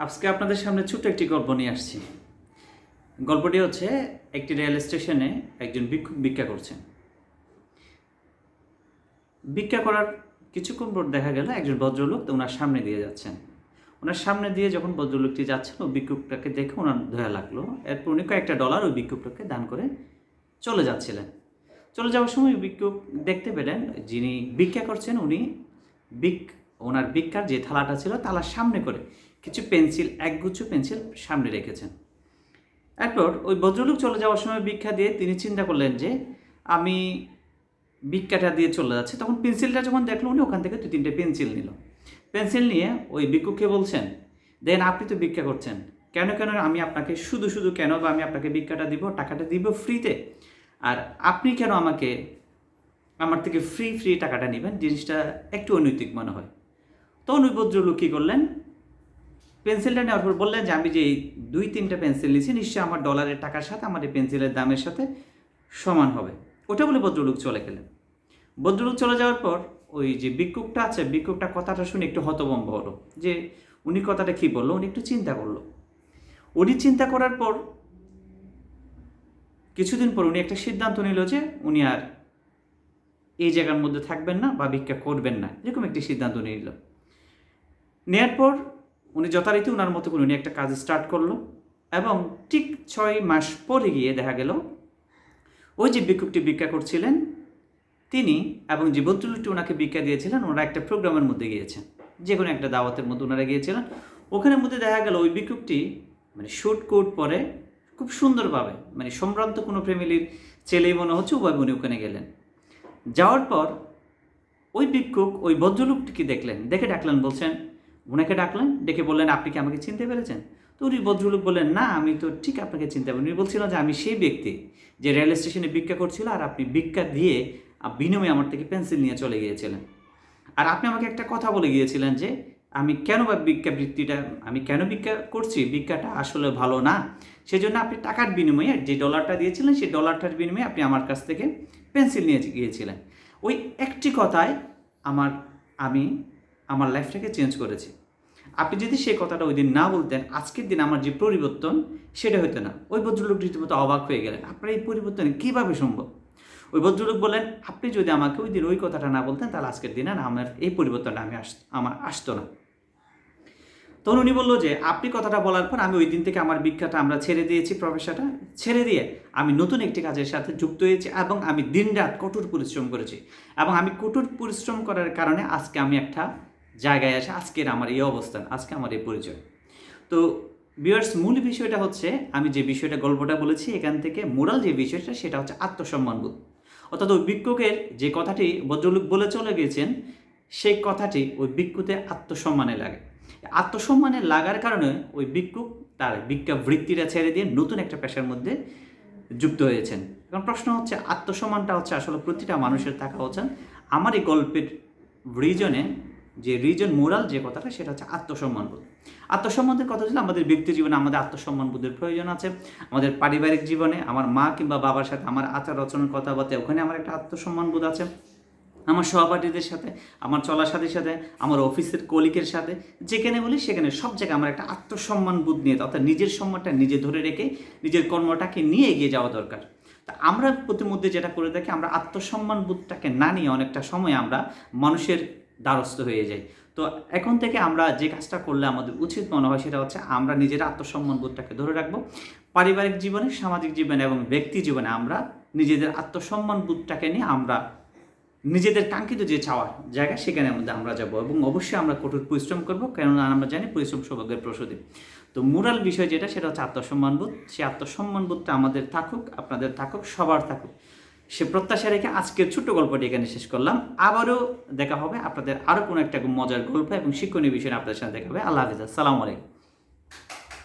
আজকে আপনাদের সামনে ছোট্ট একটি গল্প নিয়ে আসছি। গল্পটি হচ্ছে একটি রেল স্টেশনে একজন ভিক্ষুক ভিক্ষা করছেন। ভিক্ষা করার কিছুক্ষণ পর দেখা গেল একজন ভদ্রলোক ওনার সামনে দিয়ে যাচ্ছেন। ওনার সামনে দিয়ে যখন ভদ্রলোকটি যাচ্ছেন, ওই ভিক্ষুকটাকে দেখে ওনার দয়া লাগলো। এরপর উনি কয়েকটা ডলার ওই ভিক্ষুকটাকে দান করে চলে যাচ্ছিলেন। চলে যাওয়ার সময় ভিক্ষুক দেখতে পেলেন যিনি ভিক্ষা করছেন উনি ওনার ভিক্ষার যে থালাটা ছিল থালার সামনে করে কিছু পেন্সিল, একগুচ্ছ পেন্সিল সামনে রেখেছেন। এরপর ওই ভদ্রলোক চলে যাওয়ার সময় ভিক্ষা দিয়ে তিনি চিন্তা করলেন যে আমি ভিক্ষাটা দিয়ে চলে যাচ্ছে। তখন পেন্সিলটা যখন দেখলো উনি ওখান থেকে 2-3টে পেন্সিল নিল। পেন্সিল নিয়ে ওই ভিক্ষুককে বলছেন, দেন আপনি তো ভিক্ষা করছেন, কেন আমি আপনাকে শুধু কেন বা আমি আপনাকে ভিক্ষাটা দিব, টাকাটা দিব ফ্রিতে, আর আপনি কেন আমাকে আমার থেকে ফ্রি টাকাটা নেবেন? জিনিসটা একটু অনৈতিক মনে হয়। তখন ওই ভদ্রলোক কী করলেন, পেন্সিলটা নেওয়ার পর বললেন যে আমি যে 2-3টে পেন্সিল নিয়েছি নিশ্চয়ই আমার ডলারের টাকার সাথে আমার এই পেন্সিলের দামের সাথে সমান হবে। ওটা বলে ভদ্রলোক চলে গেলেন। ভদ্রলোক চলে যাওয়ার পর ওই যে ভিক্ষুকটা আছে, ভিক্ষুকটা কথাটা শুনে একটু হতভম্ব হলো যে উনি কথাটা কী বললো। উনি একটু চিন্তা করলো। উনি চিন্তা করার পর কিছুদিন পর উনি একটা সিদ্ধান্ত নিল যে উনি আর এই জায়গার মধ্যে থাকবেন না বা ভিক্ষা করবেন না, এরকম একটি সিদ্ধান্ত নিল। নেওয়ার পর উনি যথারীতি ওনার মতো করে উনি একটা কাজ স্টার্ট করলো এবং ঠিক 6 মাস পরে গিয়ে দেখা গেল ওই যে ভিক্ষুকটি ভিক্ষা করছিলেন তিনি এবং যে ভদ্রলোকটি ওনাকে ভিক্ষা দিয়েছিলেন ওনারা একটা প্রোগ্রামের মধ্যে গিয়েছেন, যে কোনো একটা দাওয়াতের মধ্যে ওনারা গিয়েছিলেন। ওখানের মধ্যে দেখা গেল ওই ভিক্ষুকটি শুট কোট পরে খুব সুন্দরভাবে সম্ভ্রান্ত কোনো ফ্যামিলির ছেলেই মনে হচ্ছে, উভয় উনি ওখানে গেলেন। যাওয়ার পর ওই ভিক্ষুক ওই ভদ্রলোকটিকে দেখলেন, দেখে ডাকলেন, বলছেন ওনাকে ডাকলেন, ডেকে বললেন আপনি কি আমাকে চিনতে পেরেছেন? তো উনি ভদ্রলোক বললেন না, আমি তো ঠিক আপনাকে চিনতে পারি। উনি বলছিলেন যে আমি সেই ব্যক্তি যে রেল স্টেশনে ভিক্ষা করছিল আর আপনি ভিক্ষা দিয়ে বিনিময়ে আমার থেকে পেন্সিল নিয়ে চলে গিয়েছিলেন। আর আপনি আমাকে একটা কথা বলে গিয়েছিলেন যে আমি কেন বা আমি কেন ভিক্ষা করছি, ভিক্ষাটা আসলে ভালো না, সেজন্য আপনি টাকার বিনিময়ে যে ডলারটা দিয়েছিলেন সেই ডলারটার বিনিময়ে আপনি আমার কাছ থেকে পেন্সিল নিয়ে গিয়েছিলেন। ওই একটি কথায় আমি আমার লাইফটাকে চেঞ্জ করেছি। আপনি যদি সেই কথাটা ওই দিন না বলতেন, আজকের দিন আমার যে পরিবর্তন সেটা হতো না। ওই ভদ্রলোক রীতিমতো অবাক হয়ে গেলেন, আপনার এই পরিবর্তন কীভাবে সম্ভব? ওই ভদ্রলোক বললেন আপনি যদি আমাকে ওই দিন ওই কথাটা না বলতেন তাহলে আজকের দিনে না আমার এই পরিবর্তনটা আমার আসতো না। তখন উনি বললো যে আপনি কথাটা বলার পর আমি ওই দিন থেকে আমার ভিক্ষাটা আমরা ছেড়ে দিয়েছি, প্রফেশনটা ছেড়ে দিয়ে আমি নতুন একটি কাজের সাথে যুক্ত হয়েছি এবং আমি দিনরাত কঠোর পরিশ্রম করেছি এবং আমি কঠোর পরিশ্রম করার কারণে আজকে আমি একটা জায়গায় আসে আজকের আমার এই অবস্থান, আজকে আমার এই পরিচয়। তো ভিউয়ার্স, মূল বিষয়টা হচ্ছে আমি যে বিষয়টা গল্পটা বলেছি এখান থেকে মোরাল যে বিষয়টা সেটা হচ্ছে আত্মসম্মানবোধ। অর্থাৎ ওই ভিক্ষুকের যে কথাটি ভদ্রলোক বলে চলে গিয়েছেন সেই কথাটি ওই ভিক্ষুতে আত্মসম্মানে লাগে। আত্মসম্মানে লাগার কারণে ওই ভিক্ষুক তার ভিক্ষা বৃত্তিটা ছেড়ে দিয়ে নতুন একটা পেশার মধ্যে যুক্ত হয়েছেন। এখন প্রশ্ন হচ্ছে আত্মসম্মানটা হচ্ছে আসলে প্রতিটা মানুষের থাকা উচিত। আমার এই গল্পের রিজন মোরাল যে কথাটা সেটা হচ্ছে আত্মসম্মানবোধ। আত্মসম্মানের কথা ছিল আমাদের ব্যক্তি জীবনে আমাদের আত্মসম্মানবোধের প্রয়োজন আছে। আমাদের পারিবারিক জীবনে আমার মা কিংবা বাবার সাথে আমার আচার আচরণ কথাবার্তা ওখানে আমার একটা আত্মসম্মানবোধ আছে। আমার সহপাঠীদের সাথে, আমার চলাসাথীর সাথে, আমার অফিসের কলিগের সাথে যেখানে বলি সেখানে সব জায়গায় আমার একটা আত্মসম্মানবোধ নিয়ে, অর্থাৎ নিজের সম্মানটা নিজে ধরে রেখে নিজের কর্মটাকে নিয়ে এগিয়ে যাওয়া দরকার। তা আমরা প্রতিমধ্যে যেটা করে থাকি, আমরা আত্মসম্মানবোধটাকে না নিয়ে অনেকটা সময় আমরা মানুষের দ্বারস্থ হয়ে যাই। তো এখন থেকে আমরা যে কাজটা করলে আমাদের উচিত মনে হয় সেটা হচ্ছে আমরা নিজের আত্মসম্মানবোধটাকে ধরে রাখবো। পারিবারিক জীবনে, সামাজিক জীবনে এবং ব্যক্তি জীবনে আমরা নিজেদের আত্মসম্মানবোধটাকে নিয়ে আমরা নিজেদের কাঙ্ক্ষিত যে চাওয়ার জায়গা সেখানে মধ্যে আমরা যাব এবং অবশ্যই আমরা কঠোর পরিশ্রম করবো, কেননা আমরা জানি পরিশ্রম সৌভাগ্যের প্রসূতি। তো মোরাল বিষয় যেটা সেটা হচ্ছে আত্মসম্মানবোধ। সেই আত্মসম্মানবোধটা আমাদের থাকুক, আপনাদের থাকুক, সবার থাকুক, সে প্রত্যাশা রেখে আজকের ছোট্ট গল্পটি এখানে শেষ করলাম। আবারও দেখা হবে আপনাদের আরও কোনো একটা মজার গল্প এবং শিক্ষণীয় বিষয় আপনাদের সাথে দেখা হবে। আল্লাহ হাফিজ, আসসালামু আলাইকুম।